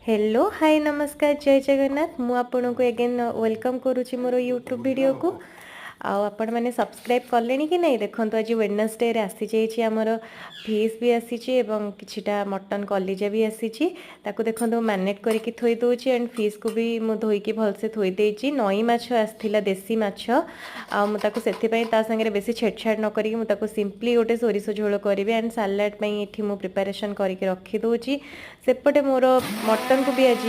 Hello hi नमस्कार जय जगन्नाथ मु आपन को एगेन वेलकम करुच्ची मोर यूट्यूब वीडियो को आपण मैंने सब्सक्राइब कले कि नहीं देखो आज वेडनेसडे रे आसी जाइए आमर फिश भी आसी किछिटा मटन कलिजा भी आसी देखो मैरिनेट करके थोई दूची एंड फिश को भी मु धोईकी भलसे थोई देची नई माछ आसथिला देसी माछ मुझे से सांगे बेसी छेड़छाड़ न करी मुझे सिंपली गोटे सोरिष झोल करी एंड सालाड ये मु प्रिपरेशन करके रखीदे सेपटे मोर मटन को भी आज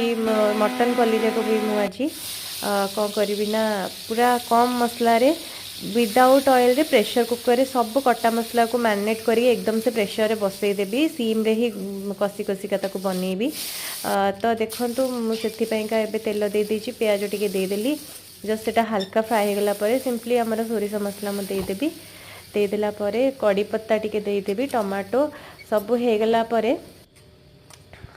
मटन कलिजा को भी मुझे कौन करी ना पूरा कम मसला विदाउट ऑयल रे प्रेशर कुकर रे सब कटा मसला को मैरिनेट करी एकदम से प्रेशर रे बसई देबी सीम रे ही कसी कसिका ताको बनैबी तो देखंतु मुझे तेल दे देछि प्याज टिके दे देली जस्ट सेटा हल्का फ्राई हो गला परे सिंपली हमर सोरिष मसला मु दे देबी दे देला परे कड़ी पत्ता टिके दे देबी टमाटो सब हो गला परे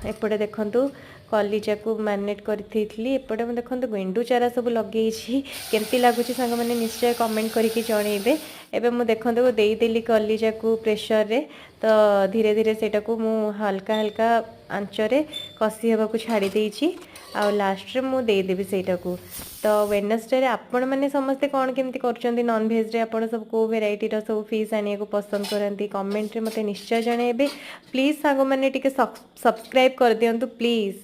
एपटे देखंतु कलिजा को मैरिनेट करी एपटे मैं देखो गेंडू चारा सब लगे केमती लगुच सांग मैंने निश्चय कमेंट करके जनइबे एबे मु देखो देदेली कलिजा को प्रेशर रे तो धीरे धीरे सेटा को मु हल्का हल्का आंचरे कसी हवा को छाड़ी देछि आ लास्ट रे मु देदेबी सेटा को तो वेडनेसडे रे आपण माने समस्ते कौन केमती करछंती नॉन वेज रे आपण सब को वेराइटी रो सब फिश आनिया को पसंद करंती कमेंट रे मते निश्चय जणेबे प्लीज सांग माने टिके सब्सक्राइब कर दियंतु प्लीज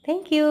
थैंक यू।